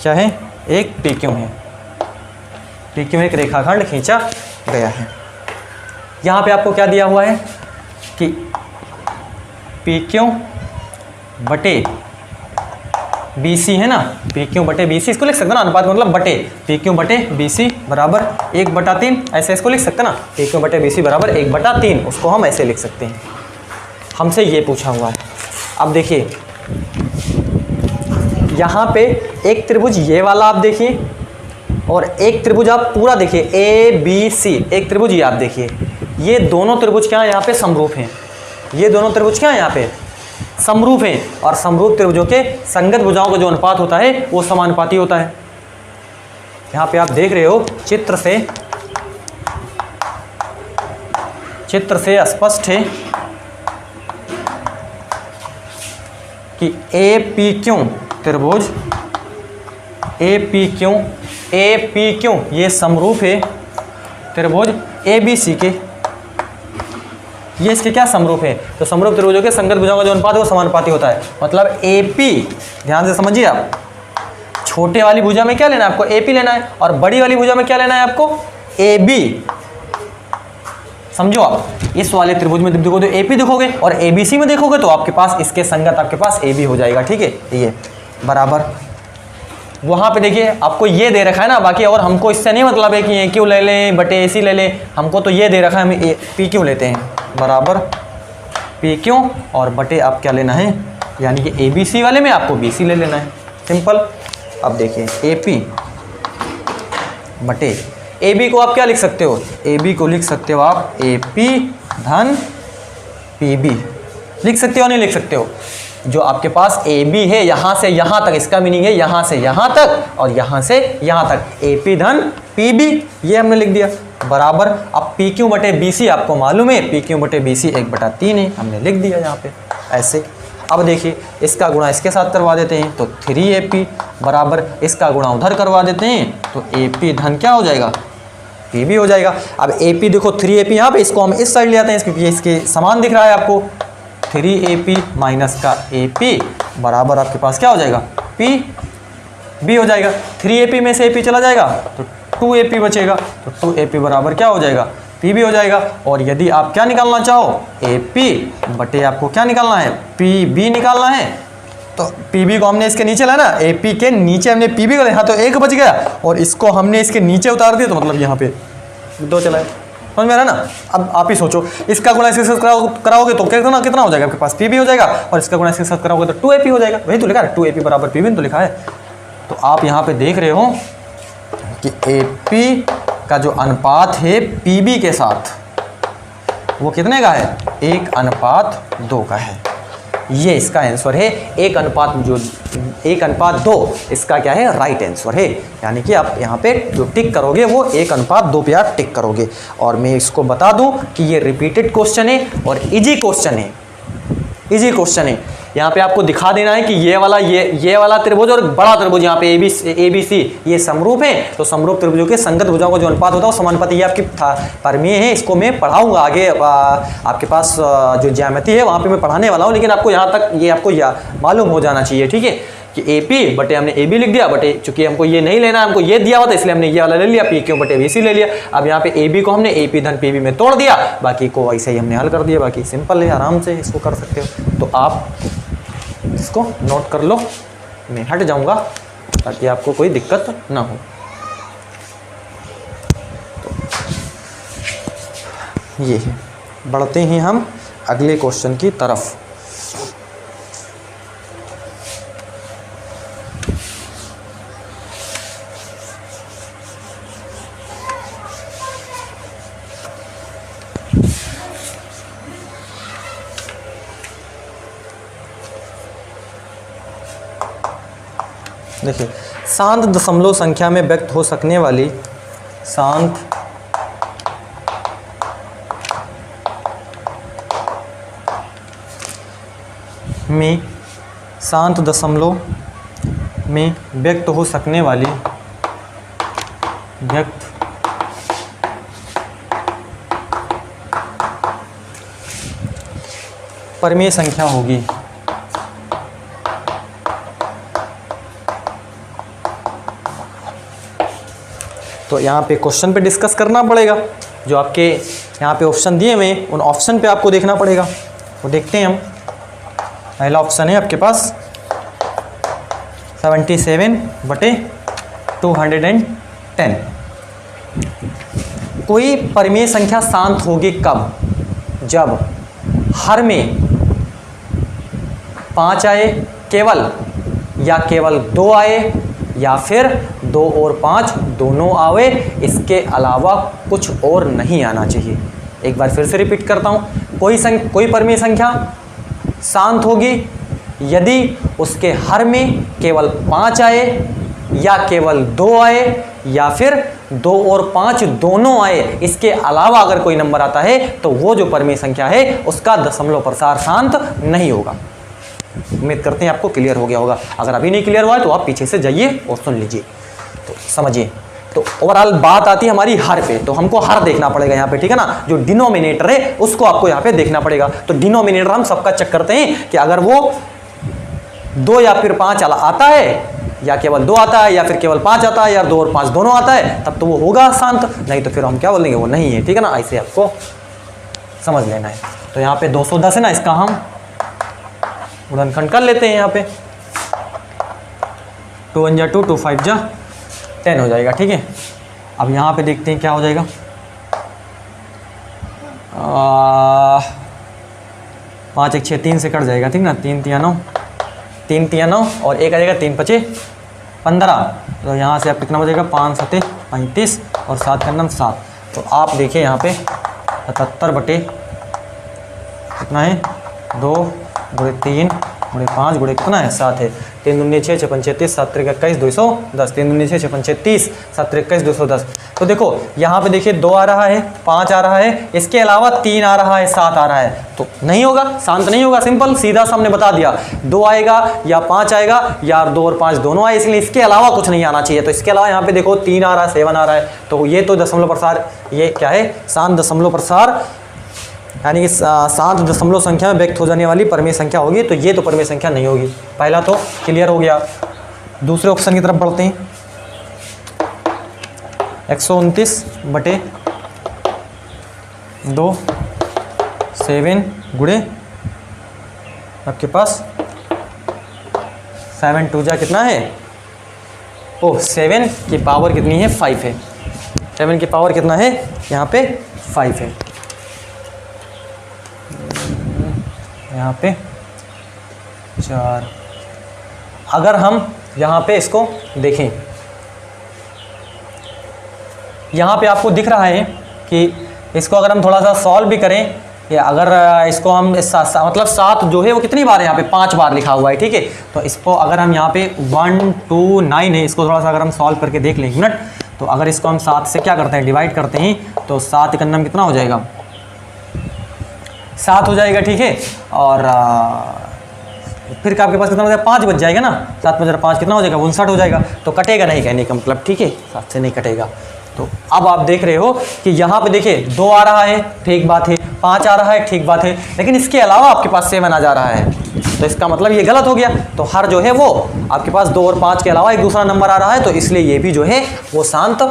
क्या है, एक PQ है, PQ में एक रेखाखंड खींचा गया है। यहाँ पे आपको क्या दिया हुआ है कि PQ बटे BC है ना, PQ बटे BC, इसको लिख सकते ना, अनुपात मतलब बटे, PQ बटे BC बराबर 1/3, ऐसे इसको लिख सकते ना, PQ बटे BC बराबर 1/3, उसको हम ऐसे लिख सकते हैं। हमसे ये पूछा हुआ है। अब देखिए यहाँ पे एक त्रिभुज ये वाला आप देखिए, और एक त्रिभुज आप पूरा देखिए ABC, एक त्रिभुज ये आप देखिए, ये दोनों त्रिभुज क्या है यहाँ पे समरूप हैं, ये दोनों त्रिभुज क्या है यहाँ पे समरूप हैं, और समरूप त्रिभुजों के संगत भुजाओं का जो अनुपात होता है वो समानुपाती होता है। यहाँ पे आप देख रहे हो चित्र से चित्र से स्पष्ट है कि ए पी क्यू त्रिभुज ए पी क्यू ये समरूप है त्रिभुज ए बी सी के। ये इसके क्या समरूप है? तो समरूप त्रिभुजों के संगत भुजाओं का जो अनुपात है वो समानुपाती होता है। मतलब ए पी, ध्यान से समझिए आप, छोटे वाली भुजा में क्या लेना है आपको? ए पी लेना है, और बड़ी वाली भुजा में क्या लेना है आपको? A B. समझो आप, इस वाले त्रिभुज में देखोगे तो ए पी देखोगे, और ए बी सी में देखोगे तो आपके पास इसके संगत आपके पास ए बी हो जाएगा। ठीक है, ये बराबर। वहाँ पे देखिए आपको ये दे रखा है ना, बाकी और हमको इससे नहीं मतलब है कि ए क्यू ले लें बटे ए सी ले लें, हमको तो ये दे रखा है, हम ए पी क्यू लेते हैं बराबर पी क्यू, और बटे आप क्या लेना है, यानी कि ए बी सी वाले में आपको बी सी ले लेना है। सिंपल। अब देखिए ए पी बटे ए बी को आप क्या लिख सकते हो? ए बी को लिख सकते हो आप ए पी धन पी बी, लिख सकते हो नहीं लिख सकते हो? जो आपके पास ए बी है यहाँ से यहाँ तक, इसका मीनिंग है यहाँ से यहाँ तक और यहाँ से यहाँ तक, ए पी धन पी बी, ये हमने लिख दिया बराबर। अब पी क्यू बटे बी सी आपको मालूम है, पी क्यू बटे बी सी 1/3 है, हमने लिख दिया यहाँ पे ऐसे। अब देखिए इसका गुणा इसके साथ करवा देते हैं तो 3AP बराबर, इसका गुणा उधर करवा देते हैं तो AP धन क्या हो जाएगा? PB हो जाएगा। अब AP देखो 3AP यहाँ पे, इसको हम इस साइड ले आते हैं क्योंकि इसके समान दिख रहा है आपको। 3AP माइनस का AP बराबर आपके पास क्या हो जाएगा? PB हो जाएगा। 3AP में से AP चला जाएगा तो 2AP बचेगा, तो 2AP बराबर क्या हो जाएगा? PB हो जाएगा। और यदि आप क्या निकालना चाहो? AP बटे आपको क्या निकालना है? PB निकालना है। तो PB को हमने इसके नीचे लाया ना, AP के नीचे हमने PB को लिया, तो एक बच गया, और इसको हमने इसके नीचे उतार दिया तो मतलब यहाँ पे 2 चला है। समझ में आ रहा है ना? अब आप ही सोचो, इसका गुणा इसके साथ कराओगे तो कितना हो जाएगा आपके पास? PB हो जाएगा, और इसका गुणा इसके साथ कराओगे तो 2AP हो जाएगा। वही तो लिखा है, 2AP बराबर PB तो लिखा है। तो आप यहाँ पे देख रहे हो कि AP का जो अनुपात है PB के साथ वो कितने का है? 1:2 का है। ये इसका आंसर है 1:2। इसका क्या है? राइट आंसर है। यानी कि आप यहाँ पे जो टिक करोगे वो 1:2 पे आप टिक करोगे। और मैं इसको बता दूं कि ये रिपीटेड क्वेश्चन है और इजी क्वेश्चन है, इजी क्वेश्चन है। यहाँ पे आपको दिखा देना है कि ये वाला त्रिभुज और बड़ा त्रिभुज यहाँ पे ए बी सी ये समरूप है, तो समरूप त्रिभुजों के संगत भुजाओं का जो अनुपात होता है वो समानुपाती, ये आपकी परमेय है। इसको मैं पढ़ाऊंगा आगे, आपके पास जो ज्यामिति है वहाँ पे मैं पढ़ाने वाला हूँ, लेकिन आपको यहाँ तक ये आपको मालूम हो जाना चाहिए। ठीक है कि ए पी बटे हमने ए बी लिख दिया, बटे चूंकि हमको ये नहीं लेना, हमको ये दिया हुआ था इसलिए हमने ये वाला ले लिया, पी क्यू बटे बी सी ले लिया। अब यहाँ पे ए बी को हमने ए पी धन पी बी में तोड़ दिया, बाकी को ऐसे ही हमने हल कर दिया। बाकी सिंपल है, आराम से इसको कर सकते हो। तो आप इसको नोट कर लो, मैं हट जाऊंगा ताकि आपको कोई दिक्कत ना हो। तो ये है, बढ़ते हैं हम अगले क्वेश्चन की तरफ। देखिए, शांत दशमलव संख्या में व्यक्त हो सकने वाली शांत दशमलव में व्यक्त हो सकने वाली परमेय संख्या होगी। तो यहाँ पे क्वेश्चन पे डिस्कस करना पड़ेगा, जो आपके यहाँ पे ऑप्शन दिए हुए उन ऑप्शन पे आपको देखना पड़ेगा। तो देखते हैं हम। पहला ऑप्शन है आपके पास 77/210। कोई परमेय संख्या शांत होगी कब? जब हर में 5 आए केवल, या केवल 2 आए, या फिर 2 और 5 दोनों आवे, इसके अलावा कुछ और नहीं आना चाहिए। एक बार फिर से रिपीट करता हूँ। कोई परमेय संख्या शांत होगी यदि उसके हर में केवल 5 आए, या केवल 2 आए, या फिर 2 और 5 दोनों आए, इसके अलावा अगर कोई नंबर आता है तो वो जो परिमेय संख्या है उसका दशमलव प्रसार शांत नहीं होगा। उम्मीद करते हैं आपको क्लियर हो गया होगा। अगर अभी नहीं क्लियर हुआ है तो आप पीछे से जाइए और सुन लीजिए, तो समझिए। तो ओवरऑल बात आती है हमारी हर पे, तो हमको हर देखना पड़ेगा यहाँ पे, ठीक है ना। जो डिनोमिनेटर है उसको आपको यहाँ पे देखना पड़ेगा। तो डिनोमिनेटर हम सबका चेक करते हैं कि अगर वो 2 या फिर 5 आता है, या केवल 2 आता है, या फिर केवल 5 आता है, या 2 और 5 दोनों आता है, तब तो वो होगा शांत, नहीं तो फिर हम क्या बोलेंगे, वो नहीं है, ठीक है ना। ऐसे आपको समझ लेना है। तो यहाँ पे 210 है ना, इसका हम गुणनखंड कर लेते हैं। यहाँ पे 2 1 जा 2, 2 5 जा 10 हो जाएगा, ठीक है। अब यहाँ पे देखते हैं क्या हो जाएगा। 5 1 6 3 से कट जाएगा, ठीक ना। 3 3 9, 3 3 9 और 1 आ जाएगा 3 5 15। तो यहाँ से आप कितना बचेगा, 5 7 35 और 7 का नाम 7। तो आप देखिए यहाँ पे 77 बटे कितना है, 2 गुणे 3 गुणे 5 गुणे कितना है, 7 है। 3 दूनी 6 6 5 36 7 3 21 210। 3 दूनी 6 6 5 36 7 3 21 210। तो देखो यहाँ पे देखिए 2 आ रहा है, 5 आ रहा है, इसके अलावा 3 आ रहा है, 7 आ रहा है, तो नहीं होगा, शांत नहीं होगा। सिंपल सीधा सामने बता दिया। 2 आएगा या 5 आएगा, या 2 और 5 दोनों आए, इसलिए इसके अलावा कुछ नहीं आना चाहिए। तो इसके अलावा यहाँ पे देखो 3 आ रहा है, 7 आ रहा है, तो ये तो दशमलव प्रसार, ये क्या है, शांत दशमलव प्रसार, यानी कि शांत दशमलव संख्या में व्यक्त हो जाने वाली परिमेय संख्या होगी। तो ये तो परिमेय संख्या नहीं होगी। पहला तो क्लियर हो गया। दूसरे ऑप्शन की तरफ बढ़ते हैं। 129 बटे 2 7 गुणे आपके पास 7 2 जा कितना है, ओह 7 की पावर कितनी है, 5 है। 7 की पावर कितना है, यहाँ पे 5 है। यहाँ पे 4। अगर हम यहाँ पे इसको देखें, यहाँ पे आपको दिख रहा है कि इसको अगर हम थोड़ा सा सॉल्व भी करें, या अगर इसको हम मतलब 7 जो है वो कितनी बार है, यहाँ पे 5 बार लिखा हुआ है, ठीक है। तो इसको अगर हम यहाँ पे 1 2 9 है, इसको थोड़ा सा अगर हम सॉल्व करके देख लें, एक मिनट। तो अगर इसको हम 7 से क्या करते हैं, डिवाइड करते हैं, तो 7 का नाम कितना हो जाएगा, 7 हो जाएगा, ठीक है। और फिर आपके पास कितना हो जाएगा, 5 बच जाएगा ना। 7 में 5 कितना हो जाएगा, 59 हो जाएगा। तो कटेगा नहीं, कहने का मतलब, ठीक है, 7 से नहीं कटेगा। तो अब आप देख रहे हो कि यहाँ पे देखिए 2 आ रहा है, ठीक बात है, 5 आ रहा है, ठीक बात है, लेकिन इसके अलावा आपके पास 7 आ जा रहा है, तो इसका मतलब ये गलत हो गया। तो हर जो है वो आपके पास 2 और 5 के अलावा एक दूसरा नंबर आ रहा है, तो इसलिए ये भी जो है वो शांत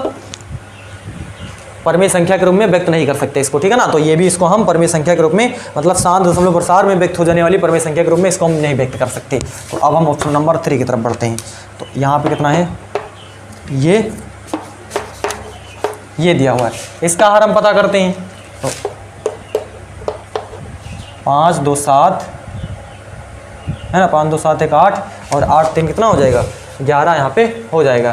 परिमेय संख्या के रूप में व्यक्त नहीं कर सकते इसको, ठीक है ना। तो ये भी इसको हम परिमेय संख्या के रूप में, मतलब शांत दशमलव प्रसार में व्यक्त हो जाने वाली परिमेय संख्या के रूप में इसको हम नहीं व्यक्त कर सकते। तो अब हम ऑप्शन नंबर 3 की तरफ बढ़ते हैं। तो यहाँ पे कितना है, ये दिया हुआ है, इसका हर हम पता करते हैं। तो 5 2 7 है ना, 5 2 7 1 8 और 8 3 कितना हो जाएगा, 11 यहाँ पे हो जाएगा।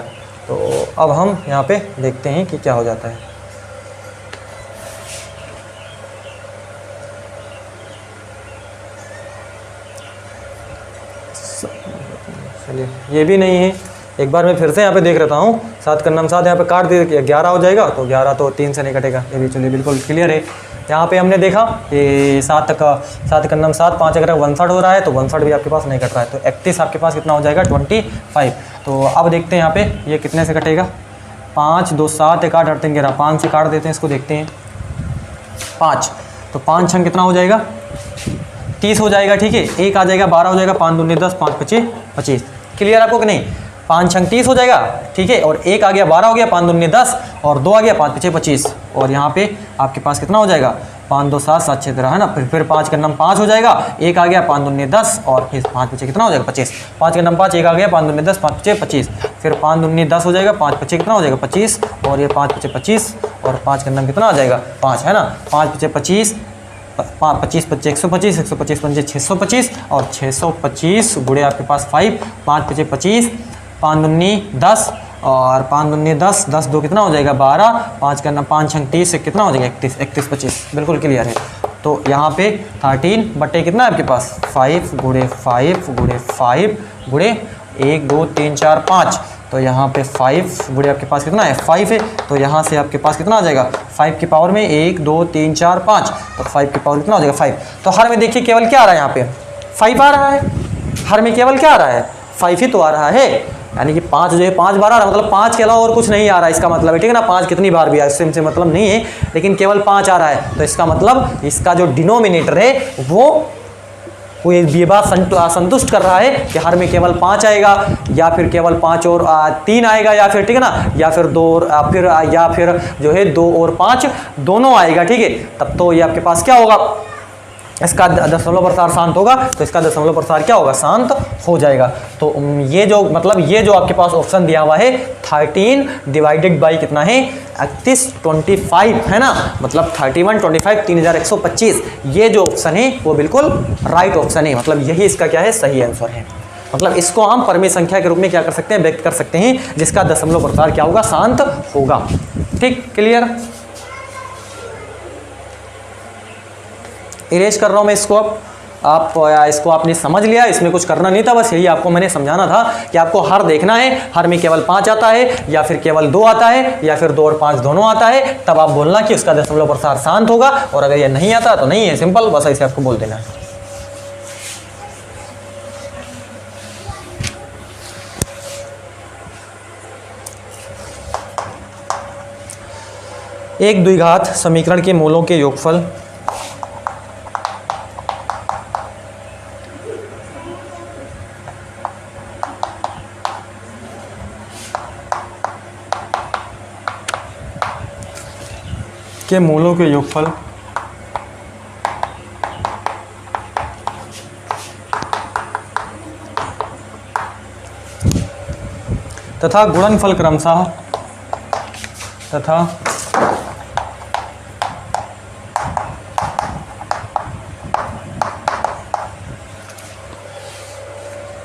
तो अब हम यहाँ पे देखते हैं कि क्या हो जाता है। चलिए, ये भी नहीं है, एक बार मैं फिर से यहाँ पे देख लेता हूँ। 7 का नाम 7 यहाँ पे काट दे, 11 हो जाएगा, तो 11 तो 3 से नहीं कटेगा, ये भी चलिए बिल्कुल क्लियर है। यहाँ पे हमने देखा कि 7 का नाम 7, 5 अगर 59 हो रहा है, तो 59 भी आपके पास नहीं कट रहा है, तो 31 आपके पास कितना हो जाएगा, 25। तो अब देखते हैं यहाँ पे ये कितने से कटेगा, 5 2 7 1 8 8 3 11, 5 से काट देते हैं, इसको देखते हैं 5, तो 5 छंग कितना हो जाएगा, 30 हो जाएगा, ठीक है। 1 आ जाएगा, 12 हो जाएगा, 5 दूनी 10, 5 25 25। क्लियर आपको कि नहीं, 5 छंग 30 हो जाएगा, ठीक है। और 1 आ गया, 12 हो गया, 5 दूनी 10 और 2 आ गया, 5 5 25। और यहाँ पे आपके पास कितना हो जाएगा, 5 2 7 7 6 13 है ना। फिर 5 का नाम 5 हो जाएगा, 1 आ गया, 5 दूनी 10 और फिर 5 5 कितना हो जाएगा, 25। 5 का नाम 5, 1 आ गया, 5 दूनी 10 5 5 25। फिर 5 दूनी 10 हो जाएगा, 5 25 कितना हो जाएगा, 25 और ये 5 5 25 और 5 का नाम कितना आ जाएगा, 5 है ना। 5 5 25 25 25 125 125 25 625 और 625 गुणे आपके पास 5, 5 5 25, 5 दूनी 10 और 5 दूनी 10, 10 2 कितना हो जाएगा, 12, 5 का नाम 5 छंग 30 कितना हो जाएगा, 31 31 25। बिल्कुल क्लियर है। तो यहाँ पे 13 बटे कितना है आपके पास, 5 गुणे 5 गुणे 5 गुणे 1 2 3 4 5। तो यहाँ पे 5 बड़े आपके पास कितना है 5 है, तो यहाँ से आपके पास कितना आ जाएगा 5 की पावर में 1 2 3 4 5, तो 5 की पावर कितना हो जाएगा 5। तो हर में देखिए केवल क्या आ रहा है, यहाँ पे 5 आ रहा है, हर में केवल क्या आ रहा है 5 ही तो आ रहा है, यानी कि 5 जो है 5 बार आ रहा है, मतलब 5 के अलावा और कुछ नहीं आ रहा है, इसका मतलब है ठीक है ना। 5 कितनी बार भी आए इससे मतलब नहीं है, लेकिन केवल 5 आ रहा है, तो इसका मतलब इसका जो डिनोमिनेटर है वो ये बात संतुष्ट कर रहा है कि हर में केवल 5 आएगा, या फिर केवल 5 और 3 आएगा, या फिर ठीक है ना, या फिर 2 और या फिर जो है 2 और 5 दोनों आएगा, ठीक है। तब तो ये आपके पास क्या होगा, इसका दशमलव प्रसार शांत होगा, तो इसका दशमलव प्रसार क्या होगा शांत हो जाएगा। तो ये जो मतलब ये जो आपके पास ऑप्शन दिया हुआ है 13 डिवाइडेड बाई कितना है 31 25 है ना, मतलब 31 25 3125, ये जो ऑप्शन है वो बिल्कुल राइट ऑप्शन है, मतलब यही इसका क्या है सही आंसर है। मतलब इसको हम परमेय संख्या के रूप में क्या कर सकते हैं व्यक्त कर सकते हैं, जिसका दशमलव प्रसार क्या होगा शांत होगा। ठीक, क्लियर। इरेज कर रहा हूँ मैं इसको, अब आप इसको आपने समझ लिया, इसमें कुछ करना नहीं था, बस यही आपको मैंने समझाना था कि आपको हर देखना है, हर में केवल 5 आता है या फिर केवल 2 आता है या फिर 2 और 5 दोनों आता है, तब आप बोलना कि उसका दशमलव प्रसार शांत होगा, और अगर ये नहीं आता तो नहीं है, सिंपल, बस ऐसे आपको बोल देना है। एक द्विघात समीकरण के मूलों के योगफल के मूलों के योगफल तथा गुणनफल क्रमशः तथा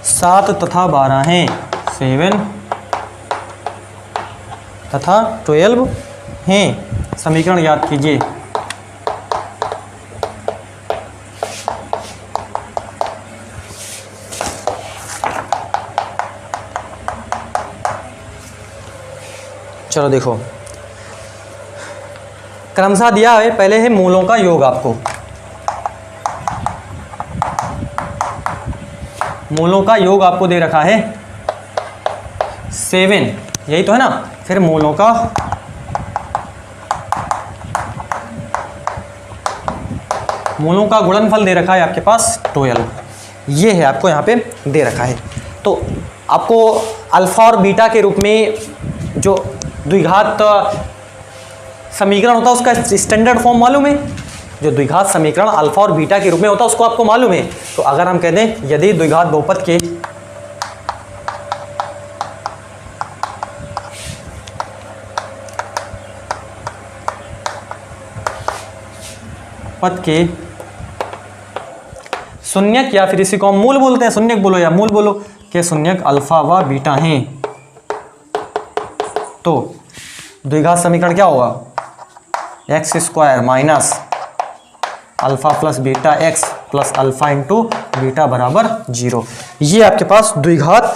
7 तथा 12 हैं, 7 तथा 12 हैं। समीकरण याद कीजिए। चलो देखो, क्रमशः दिया है, पहले है मूलों का योग, आपको मूलों का योग आपको दे रखा है 7, यही तो है ना। फिर मूलों का गुणनफल दे रखा है आपके पास 12, ये है आपको यहाँ पे दे रखा है। तो आपको अल्फा और बीटा के रूप में जो द्विघात समीकरण होता है उसका स्टैंडर्ड फॉर्म मालूम है। जो द्विघात समीकरण अल्फा और बीटा के रूप में होता है उसको आपको मालूम है। तो अगर हम कह दें यदि द्विघात बहुपद के पद के शून्यक, या फिर इसी को हम मूल बोलते हैं, शून्यक बोलो या मूल बोलो, के शून्यक अल्फा व बीटा हैं, तो द्विघात समीकरण क्या होगा, x square minus alpha plus beta x plus alpha into beta बराबर 0। ये आपके पास द्विघात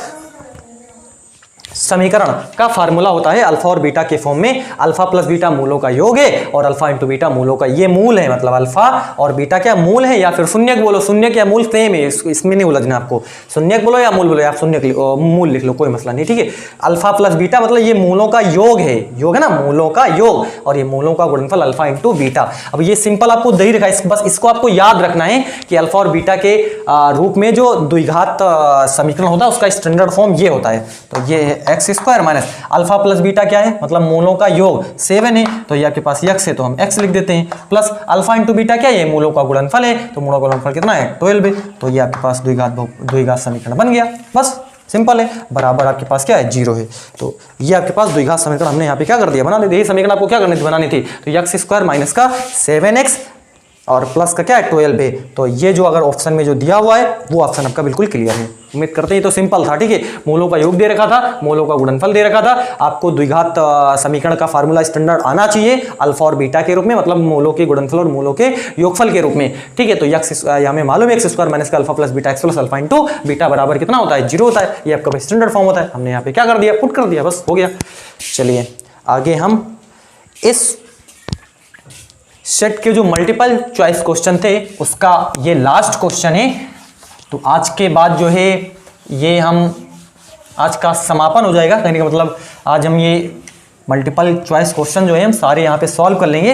समीकरण का फार्मूला होता है अल्फा और बीटा के फॉर्म में। अल्फा प्लस बीटा मूलों का योग है और अल्फा इंटू बीटा मूलों का, ये मूल है, मतलब अल्फा और बीटा क्या मूल है, या फिर शून्यक बोलो, शून्यक या मूल सेम है, इसमें नहीं उलझना आपको, शून्यक बोलो या मूल बोलो, या शून्यक मूल लिख लो, कोई मसला नहीं, ठीक है। अल्फा प्लस बीटा मतलब ये मूलों का योग है, योग है ना, मूलों का योग, और ये मूलों का गुणनफल अल्फा इंटू बीटा। अब ये सिंपल आपको दे ही रखा है, बस इसको आपको याद रखना है कि अल्फा और बीटा के रूप में जो द्विघात समीकरण होता है उसका स्टैंडर्ड फॉर्म ये होता है। तो ये है x square minus alpha plus beta क्या है, मतलब मूलों का योग 7 है, तो ये आपके पास x है तो हम x लिख देते हैं, प्लस अल्फा इंटू बीटा क्या है, मूलों का गुणनफल है, तो मूलों का गुणनफल कितना है 12 है। तो ये आपके पास द्विघात समीकरण बन गया, बस सिंपल है, बराबर आपके पास क्या है 0 है। तो ये आपके पास द्विघात समीकरण हमने यहाँ पे क्या कर दिया, बना दिया। यही समीकरण आपको क्या करनी थी, बनानी थी। तो एक्स स्क्वायर माइनस का 7x और प्लस का क्या है 12 है। तो ये जो अगर ऑप्शन में जो दिया हुआ है वो ऑप्शन आपका बिल्कुल क्लियर है। उम्मीद करते हैं तो सिंपल था, ठीक है। मूलों का योग दे रखा था, मूलों का गुणनफल दे रखा था, आपको द्विघात समीकरण का फार्मूला स्टैंडर्ड आना चाहिए अल्फा और बीटा के रूप में, मतलब मूलों के गुणनफल और मूलों के योगफल के रूप में, ठीक है। तो यक्स हमें मालूम है x² माइनस का alpha plus beta x plus alpha into beta बराबर कितना होता है 0 होता है। ये आपका स्टैंडर्ड फॉर्म होता है। हमने यहाँ पे क्या कर दिया, पुट कर दिया, बस हो गया। चलिए आगे हम इस सेट के जो मल्टीपल चॉइस क्वेश्चन थे उसका ये लास्ट क्वेश्चन है। तो आज के बाद जो है ये हम आज का समापन हो जाएगा, कहने का मतलब आज हम ये मल्टीपल चॉइस क्वेश्चन जो है हम सारे यहाँ पे सॉल्व कर लेंगे।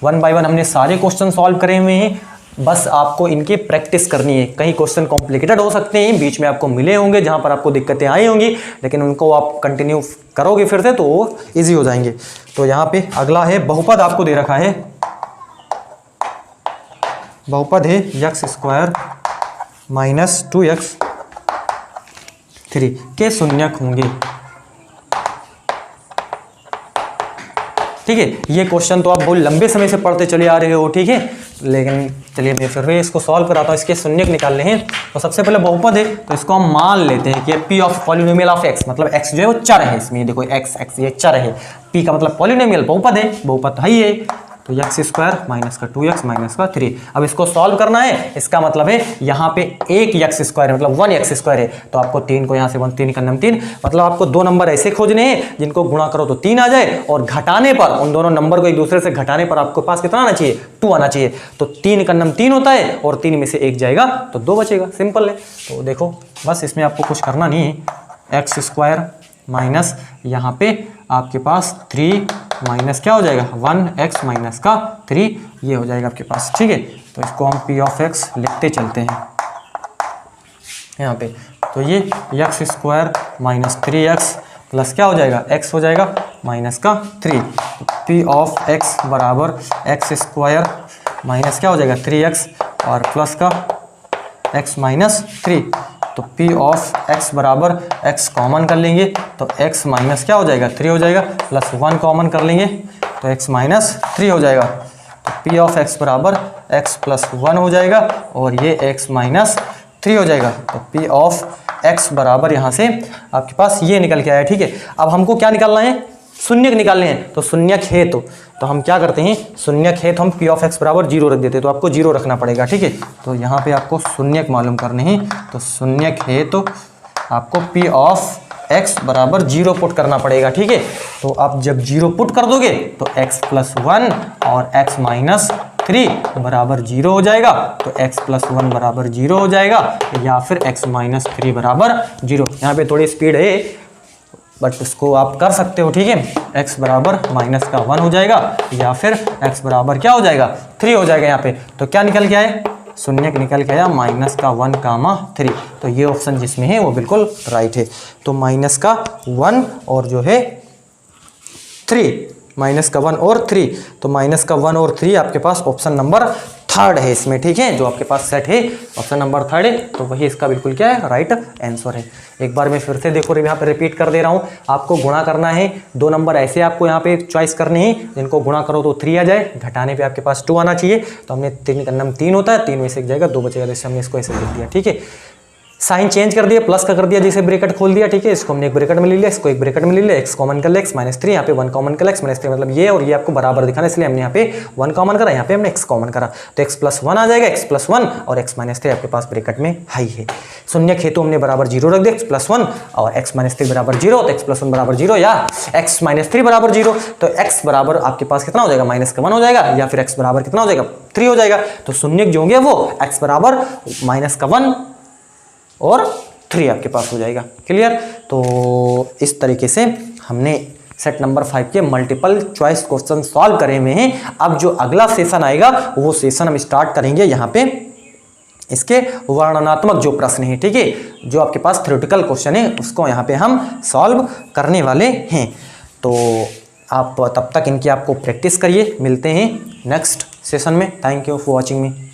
1 बाय 1 हमने सारे क्वेश्चन सॉल्व करे हुए हैं, बस आपको इनकी प्रैक्टिस करनी है। कई क्वेश्चन कॉम्प्लिकेटेड हो सकते हैं, बीच में आपको मिले होंगे जहाँ पर आपको दिक्कतें आई होंगी, लेकिन उनको आप कंटिन्यू करोगे फिर से तो वो ईजी हो जाएंगे। तो यहाँ पे अगला है बहुपद, आपको दे रखा है बहुपद है x² माइनस 2x3 के शून्यक होंगे, ठीक है। ये क्वेश्चन तो आप बहुत लंबे समय से पढ़ते चले आ रहे हो, ठीक है, लेकिन चलिए मैं फिर भी इसको सॉल्व कराता हूँ। इसके शून्यक निकालने हैं तो सबसे पहले बहुपद है तो इसको हम मान लेते हैं कि p of polynomial of x, मतलब x जो है वो चर है इसमें, देखो x ये चर है, p का मतलब पॉलिनोमियल बहुपद है, बहुपद है ही है। तो x² माइनस का 2x माइनस का 3। अब इसको सॉल्व करना है, इसका मतलब है यहाँ पे एक x² है, मतलब 1x² है, तो आपको 3 को यहाँ से 1 3 का नंबर 3, मतलब आपको दो नंबर ऐसे खोजने हैं जिनको गुणा करो तो 3 आ जाए, और घटाने पर उन दोनों नंबर को एक दूसरे से घटाने पर आपको पास कितना आना चाहिए 2 आना चाहिए। तो 3 का नंबर 3 होता है और 3 में से 1 जाएगा तो 2 बचेगा, सिंपल है। तो देखो बस इसमें आपको कुछ करना नहीं है, x² माइनस यहाँ पे आपके पास 3 माइनस क्या हो जाएगा 1x माइनस का 3, ये हो जाएगा आपके पास, ठीक है। तो इसको हम p ऑफ x लिखते चलते हैं यहाँ पे। तो ये x² माइनस 3x प्लस क्या हो जाएगा x हो जाएगा माइनस का 3। तो p ऑफ x बराबर x² माइनस क्या हो जाएगा 3x और प्लस का x माइनस 3। तो p ऑफ x बराबर x कॉमन कर लेंगे तो x माइनस क्या हो जाएगा 3 हो जाएगा, प्लस 1 कॉमन कर लेंगे तो x माइनस 3 हो जाएगा। तो p ऑफ x बराबर x प्लस 1 हो जाएगा और ये x माइनस 3 हो जाएगा। तो p ऑफ x बराबर यहाँ से आपके पास ये निकल के आया, ठीक है। अब हमको क्या निकालना है, शून्यक निकालने हैं। तो शून्यक है तो हम क्या करते हैं, शून्यक है तो हम p ऑफ x बराबर 0 रख देते हैं, तो आपको 0 रखना पड़ेगा, ठीक है। तो यहाँ पे आपको शून्यक मालूम करने हैं, तो शून्यक है तो आपको p ऑफ x बराबर 0 पुट करना पड़ेगा, ठीक है। तो आप जब 0 पुट कर दोगे तो x प्लस 1 और x माइनस 3 बराबर 0 हो जाएगा, तो x प्लस 1 बराबर 0 हो जाएगा, या फिर x माइनस 3 बराबर 0। यहाँ पे थोड़ी स्पीड है बट इसको आप कर सकते हो, ठीक है। x बराबर माइनस का 1 हो जाएगा या फिर x बराबर क्या हो जाएगा 3 हो जाएगा। यहाँ पे तो क्या निकल के आए, शून्यक निकल के आया माइनस का 1 कामा 3। तो ये ऑप्शन जिसमें है वो बिल्कुल राइट है। तो माइनस का 1 और जो है 3, माइनस का 1 और 3, तो माइनस का 1 और 3 आपके पास ऑप्शन नंबर 3 है इसमें, ठीक है। जो आपके पास सेट है ऑप्शन नंबर 3 है, तो वही इसका बिल्कुल क्या है राइट आंसर है। एक बार मैं फिर से देखो यहाँ पे रिपीट कर दे रहा हूँ, आपको गुणा करना है, दो नंबर ऐसे आपको यहाँ पे चॉइस करने हैं जिनको गुणा करो तो 3 आ जाए, घटाने पे आपके पास 2 आना चाहिए। तो हमने 3 का नंबर 3 होता है, 3 में से 1 जाएगा 2 बचेगा, जैसे हमने इसको ऐसे लिख दिया, ठीक है। साइन चेंज कर दिया, प्लस का कर दिया, जैसे ब्रैकेट खोल दिया, ठीक है। इसको हमने एक ब्रैकेट में ले लिया, इसको एक ब्रैकेट में ले लिया, x कॉमन कर लिया, x माइनस 3, यहाँ पे 1 कॉमन कर लिया, x माइनस 3, मतलब ये और ये आपको बराबर दिखाना, इसलिए हमने यहाँ पे 1 कॉमन करा, यहाँ पे हमने x कॉमन करा, तो x प्लस 1 आ जाएगा, x प्लस 1 और x माइनस 3 आपके पास ब्रैकेट में हाई है। शून्यक हेतु हमने बराबर 0 रख दिया, x प्लस 1 और x माइनस 3 बराबर 0, तो x प्लस 1 बराबर 0 या x माइनस 3 बराबर 0, तो x बराबर आपके पास कितना हो जाएगा माइनस का 1 हो जाएगा, या फिर x बराबर कितना हो जाएगा 3 हो जाएगा। तो शून्यक जो होंगे वो x बराबर माइनस का 1 और 3 आपके पास हो जाएगा, क्लियर। तो इस तरीके से हमने सेट नंबर 5 के मल्टीपल चॉइस क्वेश्चन सॉल्व करे हुए हैं। अब जो अगला सेशन आएगा वो सेशन हम स्टार्ट करेंगे यहाँ पे इसके वर्णनात्मक जो प्रश्न है, ठीक है, जो आपके पास थ्योरेटिकल क्वेश्चन है उसको यहाँ पे हम सॉल्व करने वाले हैं। तो आप तब तक इनकी आपको प्रैक्टिस करिए, मिलते हैं नेक्स्ट सेशन में। Thank you for watching me.